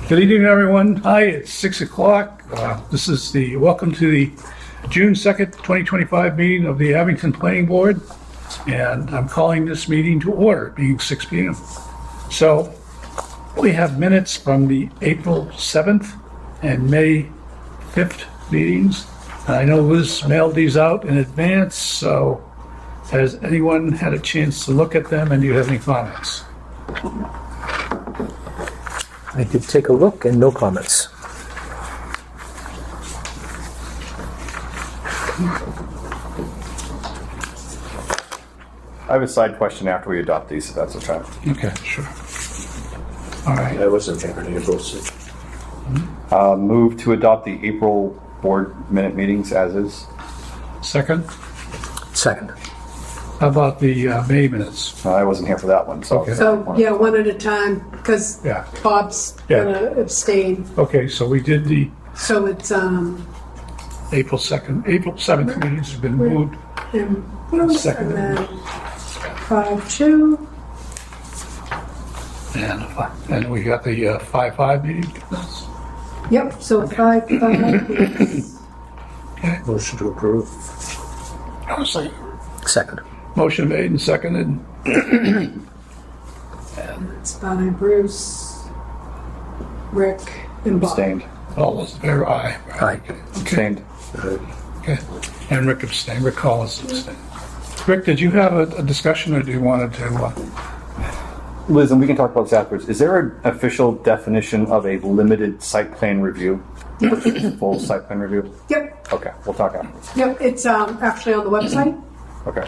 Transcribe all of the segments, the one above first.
Good evening, everyone. Hi, it's 6 o'clock. This is welcome to the June 2nd, 2025 meeting of the Abington Planning Board. And I'm calling this meeting to order, being 6 p.m. So we have minutes from the April 7th and May 5th meetings. I know Liz mailed these out in advance, so has anyone had a chance to look at them, and do you have any comments? I did take a look and no comments. I have a side question after we adopt these, if that's okay. Okay, sure. All right. I wasn't here in April 6th. Move to adopt the April board minute meetings as is. Second? Second. How about the May minutes? I wasn't here for that one, so. Okay. So, yeah, one at a time, because Yeah. Bob's gonna abstain. Okay, so we did the So it's, April 7th meetings have been moved. and Second. then 5-2. And we got the 5-5 meeting. Yep, so 5-5 is Motion to approve. I was like, Second. motion made and seconded. it's by Bruce, Rick, and Bob. Abstained. All those in favor, aye. Aye. Okay. Abstained. Okay. And Rick abstained. Rick Collins abstained. Rick, did you have a discussion, or do you want to? Liz, and we can talk about this afterwards. Is there an official definition of a limited site plan review? Full site plan review? Yep, Okay, we'll talk afterwards. yep, it's actually on the website. Okay.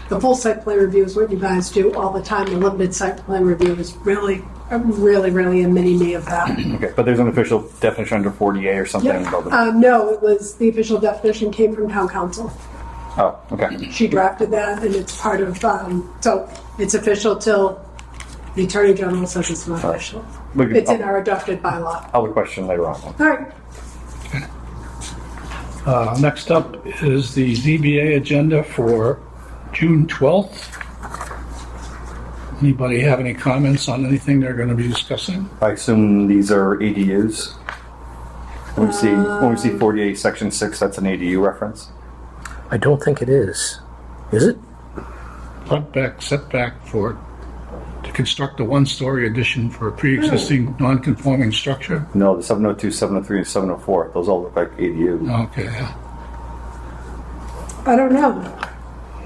The full site plan review is what you guys do all the time. The limited site plan review is really a mini-me of that. Okay, but there's an official definition under 40A or something? Yep. about the- No, it was, the official definition came from town council. Oh, okay. She drafted that, and it's part of, so it's official till the Attorney General says it's not official. We can- It's in our adopted bylaw. I'll have a question later on. All right, Next up is the ZBA agenda for June 12th. Anybody have any comments on anything they're going to be discussing? I assume these are ADUs? When we see 48 section 6, that's an ADU reference? I don't think it is. Is it? Front back setback to construct a one-story addition for a pre-existing non-conforming structure? No, the 702, 703, and 704, those all look like ADU. Okay, yeah. I don't know,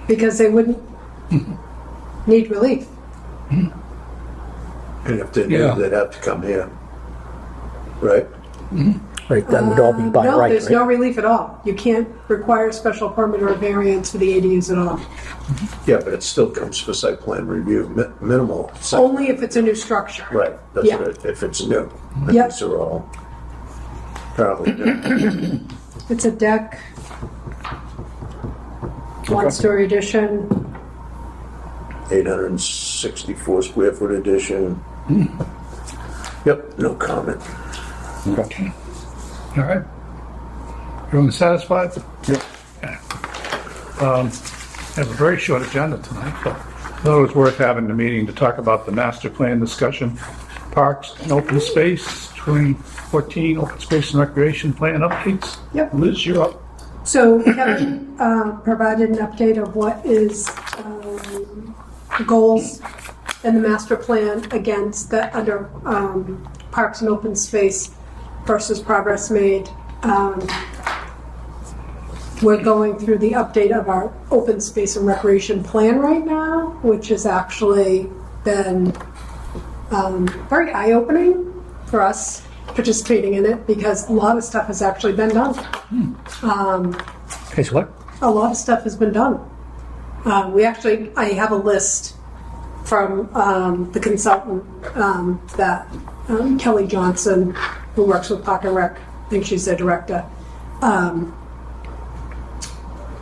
because they wouldn't need relief. And if they Yeah. knew, they'd have to come here. Right? Right, that would all be by No, right, there's right? no relief at all. You can't require a special permit or a variance for the ADUs at all. Yeah, but it still comes for site plan review, minimal. site- Only if it's a new structure. Right, that's Yeah. right, if it's new. And Yep. These are all apparently new. It's a deck, one-story addition. 864 square foot addition. Yep, no comment. Okay. All right. Everyone satisfied? Yep. Have a very short agenda tonight, but I thought it was worth having the meeting to talk about the master plan discussion, parks and open space, 2014 open space and recreation plan updates. Yep. Liz, you're up. So Kevin provided an update of what is goals in the master plan against the under parks and open space versus progress made. We're going through the update of our open space and recreation plan right now, which has actually been very eye-opening for us participating in it, because a lot of stuff has actually been done. Okay, so what? A lot of stuff has been done. I have a list from the consultant that Kelly Johnson, who works with Park and Rec, I think she's their director,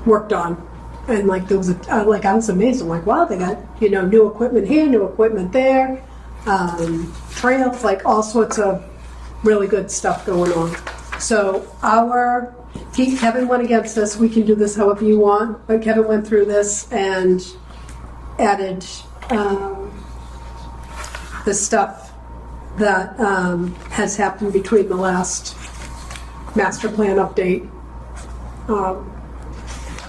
worked on. And like there was I was amazed. I'm like, wow, they got new equipment here, new equipment there, trails, like all sorts of really good stuff going on. So Kevin went against this. We can do this however you want, but Kevin went through this and added the stuff that has happened between the last master plan update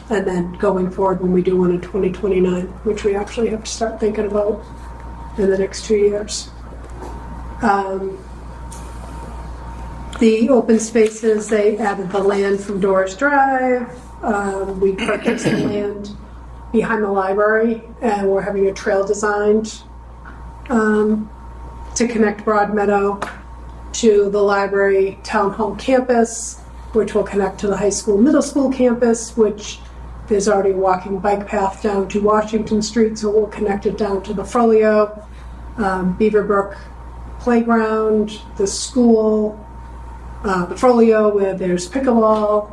and then going forward when we do one in 2029, which we actually have to start thinking about in the next 2 years. The open spaces, they added the land from Doris Drive. We purchased the land behind the library, and we're having a trail designed to connect Broad Meadow to the library town hall campus, which will connect to the high school, middle school campus, which there's already a walking bike path down to Washington Street, so we'll connect it down to the Frollo, Beaverbrook Playground, the school, the Frollo where there's pickleball,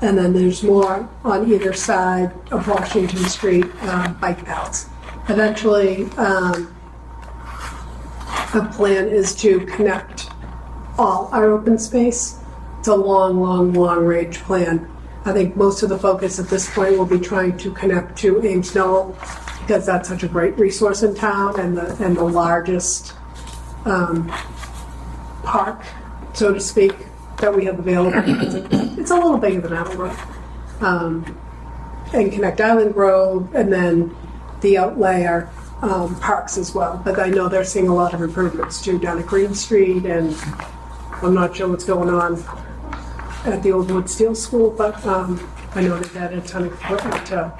and then there's more on either side of Washington Street, bike paths. Eventually, the plan is to connect all our open space. It's a long, long, long range plan. I think most of the focus at this point will be trying to connect to Ames Knoll because that's such a great resource in town and the largest park, so to speak, that we have available. It's a little bigger than Attleboro. And connect Island Grove and then the outlier parks as well. But I know they're seeing a lot of improvements too down at Green Street, and I'm not sure what's going on at the old Wood Steel School, but I know they've added a ton of equipment to,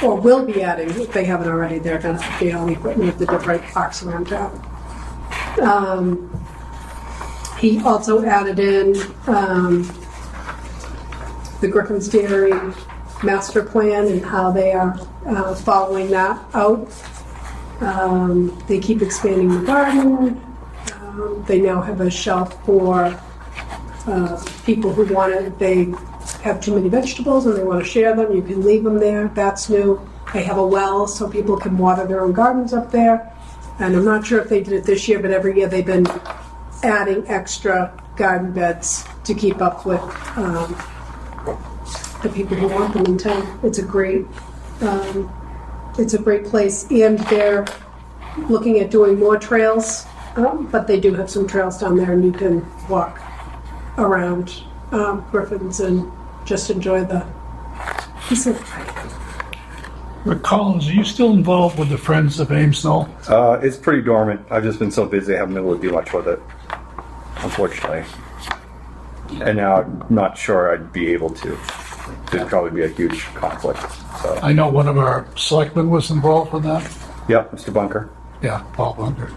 or will be adding, if they haven't already, they're going to update all the equipment at the different parks around town. He also added in the Griffin's Dairy master plan and how they are following that out. They keep expanding the garden. They now have a shelf for people who want to, they have too many vegetables and they want to share them, you can leave them there. That's new. They have a well so people can water their own gardens up there. And I'm not sure if they did it this year, but every year they've been adding extra garden beds to keep up with the people who want them in town. It's a great place, and they're looking at doing more trails, but they do have some trails down there, and you can walk around Griffin's and just enjoy the. Rick Collins, are you still involved with the Friends of Ames Knoll? It's pretty dormant. I've just been so busy, I haven't been able to do much with it, unfortunately. And now I'm not sure I'd be able to. There'd probably be a huge conflict. So. I know one of our selectmen was involved with that. Yep, Mr. Bunker. Yeah, Paul Bunker.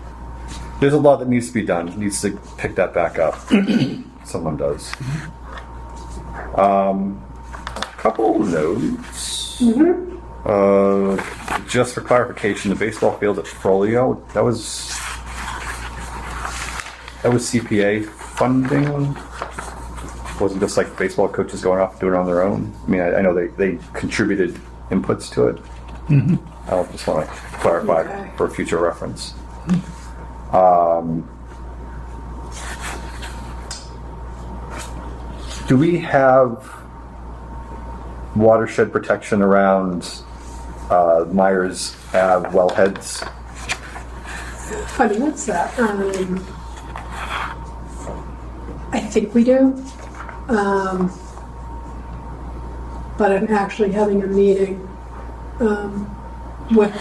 There's a lot that needs to be done. Needs to pick that back up. Someone does. Couple notes. Just for clarification, the baseball field at Frollo, that was CPA funding. Wasn't just like baseball coaches going off doing it on their own. I mean, I know they contributed inputs to it. I just want to clarify for future reference. Do we have watershed protection around Myers Ave wellheads? Funny, what's that? I think we do. But I'm actually having a meeting with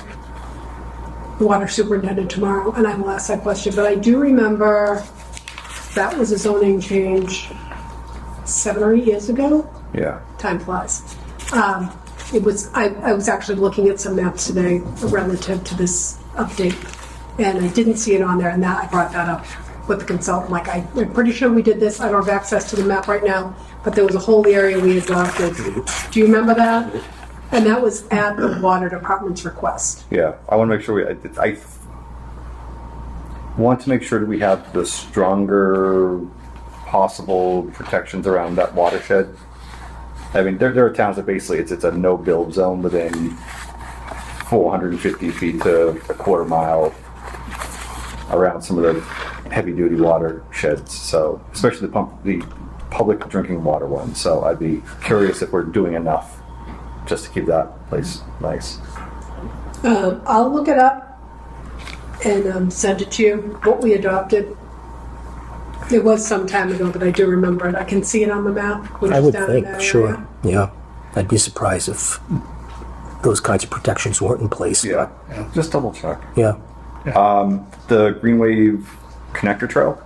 the water superintendent tomorrow, and I will ask that question. But I do remember that was a zoning change 7 or 8 years ago. Yeah. Time flies. It was. I was actually looking at some maps today relative to this update, and I didn't see it on there, and that I brought that up with the consultant. Like, I'm pretty sure we did this. I don't have access to the map right now, but there was a whole area we adopted. Do you remember that? And that was at the water department's request. Yeah, I want to make sure I want to make sure that we have the stronger possible protections around that watershed. I mean, there are towns that basically it's a no-build zone within 450 feet to a quarter mile around some of the heavy-duty watersheds. So, especially the public drinking water ones. So, I'd be curious if we're doing enough just to keep that place nice. I'll look it up and sent it to you, what we adopted. It was some time ago, but I do remember it. I can see it on the map. Which I is would down in think, that sure. area. Yeah. I'd be surprised if those kinds of protections weren't in place. Yeah, just double check. Yeah. The Green Wave connector trail.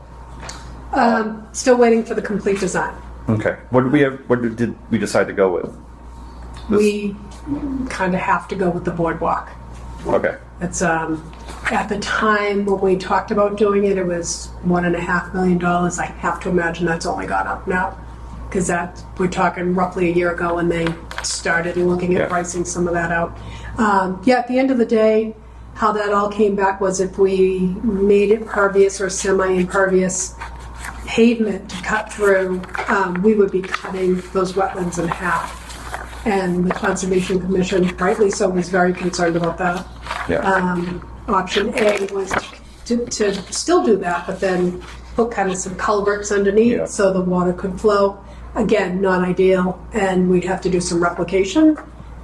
Still waiting for the complete design. Okay. What did we have? What did we decide to go with? This- We kind of have to go with the boardwalk. Okay. It's at the time when we talked about doing it, it was $1.5 million. I have to imagine that's only gone up now, because we're talking roughly a year ago when they started looking at Yeah. pricing some of that out. At the end of the day, how that all came back was if we made it pervious or semi-impervious pavement to cut through, we would be cutting those wetlands in half. And the Conservation Commission, rightly so, was very concerned about that. Yeah. Option A was to still do that, but then put kind of some culverts underneath Yeah. so the water could flow. Again, not ideal, and we'd have to do some replication.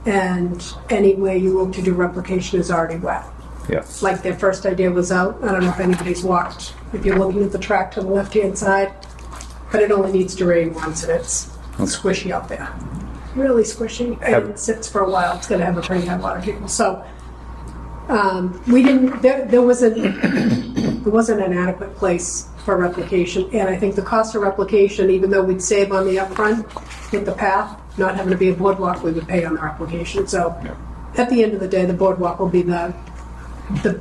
And any way you look to do replication is already wet. Yeah. Like their first idea was out. I don't know if anybody's walked, if you're looking at the track to the left-hand side, but it only needs to rain once and it's squishy out there. Really squishy, and it sits for a while. It's gonna have a pretty high water table. So, we didn't, there wasn't an adequate place for replication. And I think the cost of replication, even though we'd save on the upfront with the path, not having to be a boardwalk, we would pay on the replication. So at the end of the day, the boardwalk will be the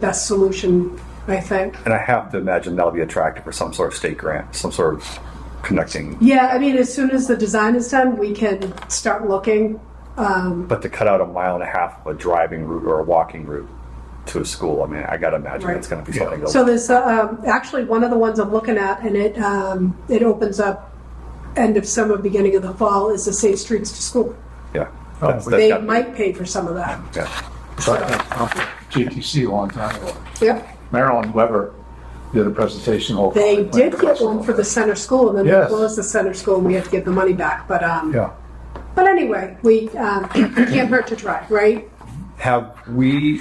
best solution, I think. And I have to imagine that'll be attractive for some sort of state grant, some sort of connecting. Yeah, I mean, as soon as the design is done, we can start looking. But to cut out 1.5 miles of a driving route or a walking route to a school, I mean, I got to imagine Right. it's going to be something. So there's actually one of the ones I'm looking at, and it opens up end of summer, beginning of the fall, is the Safe Streets to School. Yeah. That's They gotta be- might pay for some of that. Yeah. GTC a long time ago. Yep. Marilyn Weber did a presentation. They did get one for the center school, and then Yes. they closed the center school, and we had to give the money back. But Yeah. but anyway, we can't hurt to try, right? Have we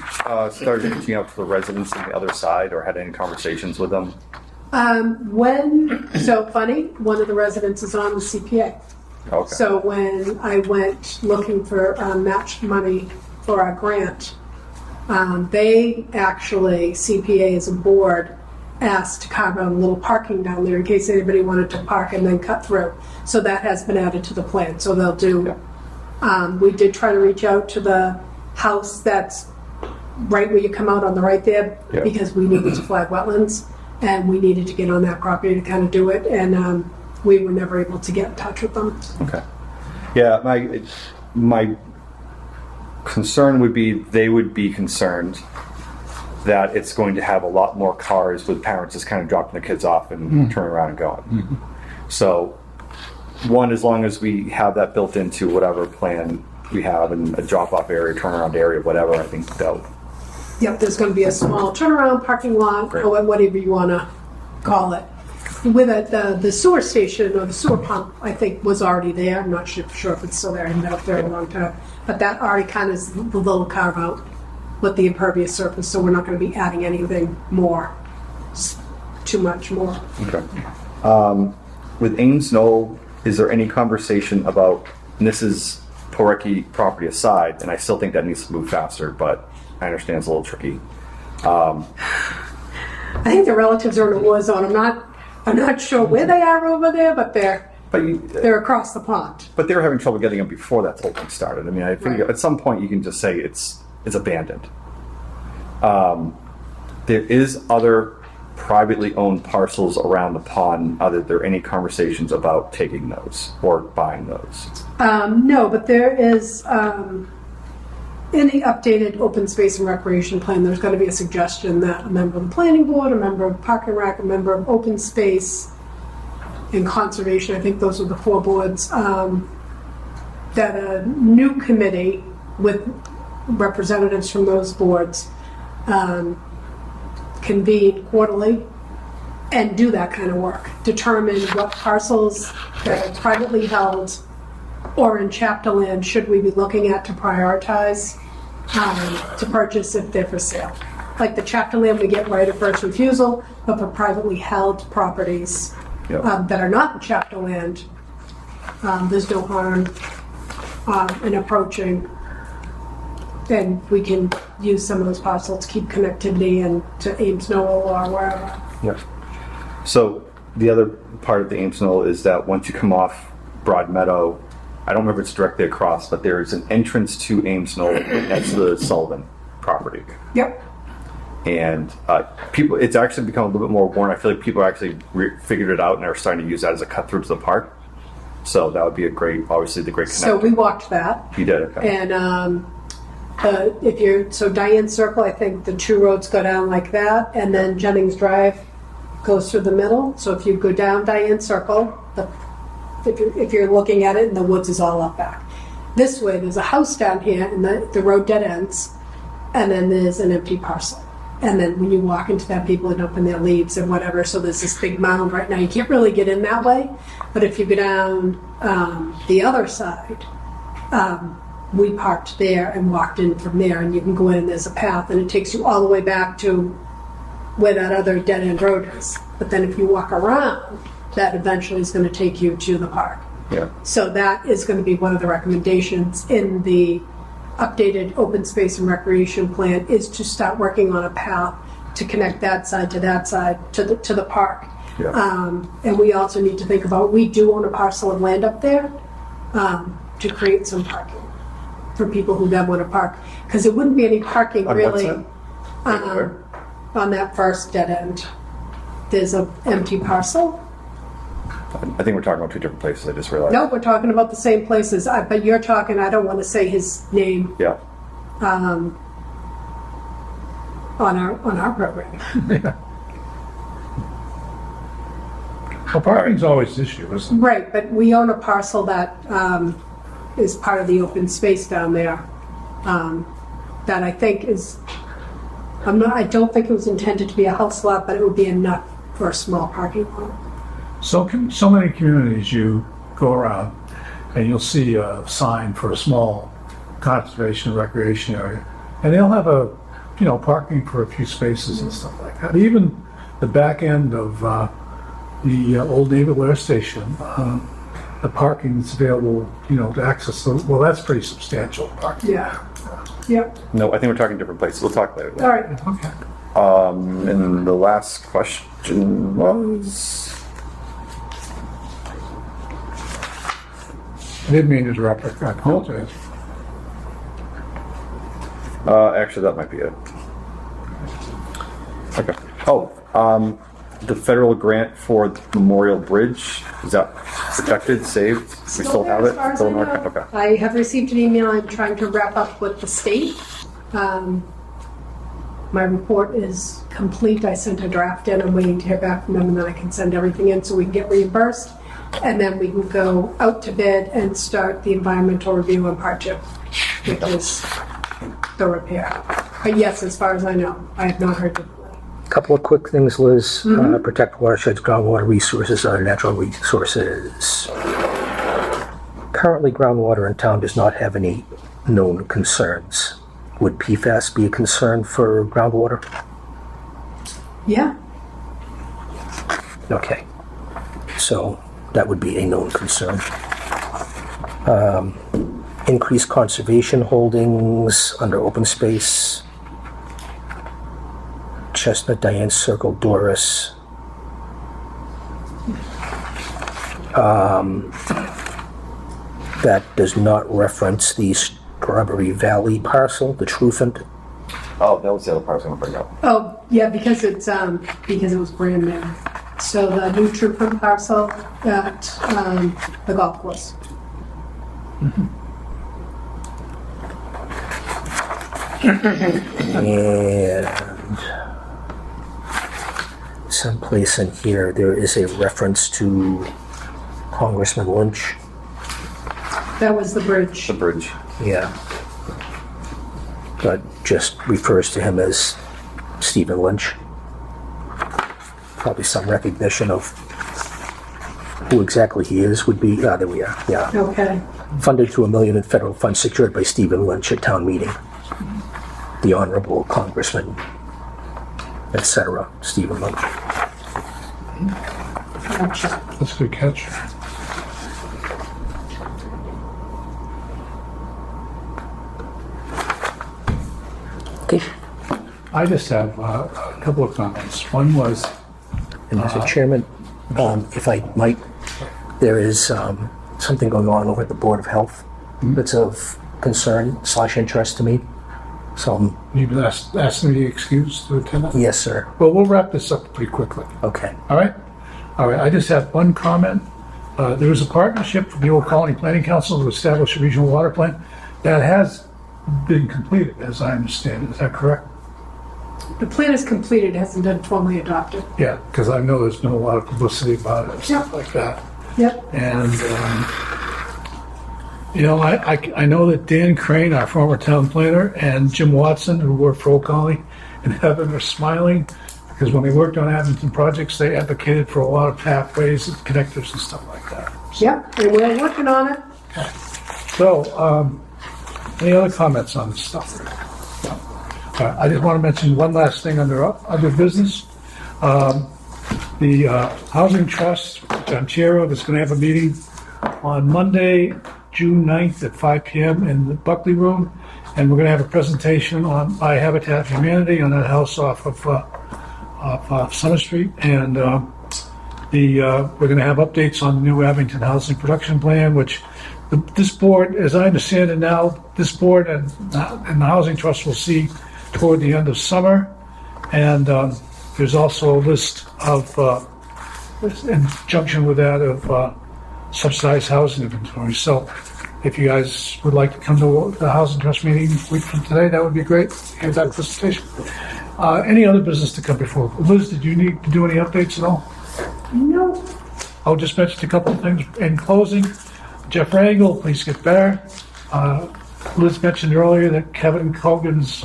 started reaching out to the residents on the other side or had any conversations with them? So funny, one of the residents is on the CPA. Okay. So when I went looking for matched money for our grant, they actually, CPA as a board, asked to carve out a little parking down there in case anybody wanted to park and then cut through. So that has been added to the plan. So they'll do, we did try to reach out to the house that's right where you come out on the right there, Yeah. because we needed to flag wetlands and we needed to get on that property to kind of do it. And we were never able to get in touch with them. Okay. Yeah, my concern would be they would be concerned that it's going to have a lot more cars with parents just kind of dropping the kids off and turning around and going. So, one, as long as we have that built into whatever plan we have and a drop-off area, turnaround area, whatever, I think that. Yep, there's going to be a small turnaround parking lot, Great. or whatever you want to call it. With it, the sewer station or the sewer pump, I think, was already there. I'm not sure if it's still there. I haven't been up there in a long time. But that already kind of is the little carve out with the impervious surface, so we're not going to be adding anything more, too much more. Okay. With Ames Knoll, is there any conversation about, and this is Porecki property aside, and I still think that needs to move faster, but I understand it's a little tricky. I think the relatives are in a war zone. I'm not sure where they are over there, but they're across the pond. But they were having trouble getting them before that whole thing started. I mean, I think Right. at some point you can just say it's abandoned. There is other privately owned parcels around the pond. Are there any conversations about taking those or buying those? No, but there is, in the updated open space and recreation plan, there's going to be a suggestion that a member of the planning board, a member of Park and Rec, a member of open space and conservation, I think those are the four boards, that a new committee with representatives from those boards convene quarterly and do that kind of work. Determine what parcels that are privately held or in chapter land should we be looking at to prioritize to purchase if they're for sale. like the chapter land, we get right of first refusal, but for privately held properties Yep. that are not in chapter land, there's no harm in approaching. Then we can use some of those parcels to keep connectivity and to Ames Knoll or wherever. Yeah. So the other part of the Ames Knoll is that once you come off Broad Meadow, I don't remember if it's directly across, but there's an entrance to Ames Knoll. That's the Sullivan property. Yep. And people, it's actually become a little bit more worn. I feel like people actually figured it out and are starting to use that as a cut through to the park. So that would be a great, obviously the great connector. So we walked that. You did, okay. And so Diane Circle, I think the two roads go down like that, and then Jennings Drive goes through the middle. So if you go down Diane Circle, if you're looking at it, and the woods is all up back. This way, there's a house down here, and the road dead ends, and then there's an empty parcel. And then when you walk into that, people are dumping their leaves and whatever. So there's this big mound right now. You can't really get in that way, but if you go down the other side, we parked there and walked in from there, and you can go in and there's a path, and it takes you all the way back to where that other dead end road is. But then if you walk around, that eventually is going to take you to the park. Yeah. So that is going to be one of the recommendations in the updated open space and recreation plan, is to start working on a path to connect that side to the park. Yeah. And we also need to think about, we do own a parcel of land up there to create some parking for people who then want to park, because there wouldn't be any parking On what really side? Where? on that first dead end. There's an empty parcel. I think we're talking about two different places. I just realized. No, we're talking about the same places, but you're talking, I don't want to say his name Yeah. on our program. Well, parking's always an issue, isn't it? Right, but we own a parcel that is part of the open space down there, that I think is, I don't think it was intended to be a house lot, but it would be enough for a small parking lot. So many communities you go around and you'll see a sign for a small conservation recreation area, and they'll have parking for a few spaces and stuff like that. Even the back end of the old Naval Air Station, the parking that's available, to access that's pretty substantial parking. Yeah. Yep. No, I think we're talking different places. We'll talk later. All right. Okay. And the last question was. I didn't mean to interrupt. I apologize. Actually, that might be it. Okay. Oh, the federal grant for the Memorial Bridge, is that protected, saved? We still have it? As far as Still I in our- know. Okay. I have received an email. I'm trying to wrap up with the state. My report is complete. I sent a draft in. I'm waiting to hear back from them, and then I can send everything in so we can get reimbursed. And then we can go out to bid and start the environmental review on part 2, which is the repair. But yes, as far as I know, I have not heard differently. Couple of quick things, Liz. Protect watersheds, groundwater resources, other natural resources. Currently, groundwater in town does not have any known concerns. Would PFAS be a concern for groundwater? Yeah. Okay. So that would be a known concern. Increased conservation holdings under open space. Chestnut, Diane Circle, Doris. That does not reference the Strawberry Valley parcel, the Truthant. Oh, that was the other part I was going to bring up. Oh, yeah, because it was brand new. So the new Trooper parcel at the golf course. And someplace in here, there is a reference to Congressman Lynch. That was the bridge. The bridge. Yeah. But just refers to him as Stephen Lynch. Probably some recognition of who exactly he is would be, there we are, yeah. Okay. Funded through $1 million in federal funds secured by Stephen Lynch at town meeting. The Honorable Congressman etc. Stephen Munch. Gotcha. That's a good catch. Okay. I just have a couple of comments. One was, And Mr. Chairman, if I might, there is something going on over at the Board of Health that's of concern / interest to me. So, you've asked me to excuse to attend that? yes, sir. Well, we'll wrap this up pretty quickly. Okay. All right? All right, I just have one comment. There is a partnership with the Old Colony Planning Council to establish a regional water plant that has been completed, as I understand it. Is that correct? The plan is completed, it hasn't been formally adopted. Yeah, because I know there's been a lot of publicity about it and stuff Yeah. like that. Yep. And, I know that Dan Crane, our former town planner, and Jim Watson, who worked for Old Colony, and Heaven are smiling because when they worked on Abington projects, they advocated for a lot of pathways and connectors and stuff like that. Yep, and we're working on it. So, any other comments on this stuff? I just want to mention one last thing under other business. The Housing Trust, John Chero, is going to have a meeting on Monday, June 9th at 5 p.m. in the Buckley Room. And we're going to have a presentation by Habitat for Humanity on that house off of Summer Street. And we're going to have updates on the new Abington Housing Production Plan, which this board, as I understand it now, this board and the Housing Trust will see toward the end of summer. And there's also a list of, in conjunction with that, of subsidized housing inventory. So if you guys would like to come to the Housing Trust meeting a week from today, that would be great. Here's that presentation. Any other business to come before? Liz, did you need to do any updates at all? No, I'll just mention a couple of things in closing. Jeff Rangel, please get better. Liz mentioned earlier that Kevin Cogan's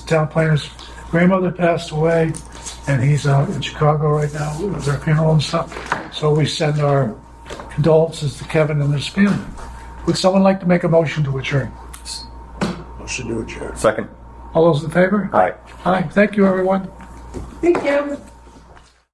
town planner's grandmother passed away, and he's out in Chicago right now with their funeral and stuff. So we send our condolences to Kevin and his family. Would someone like to make a motion to adjourn? Motion to adjourn. Second. All those in favor? Aye. Aye. Thank you, everyone. thank you.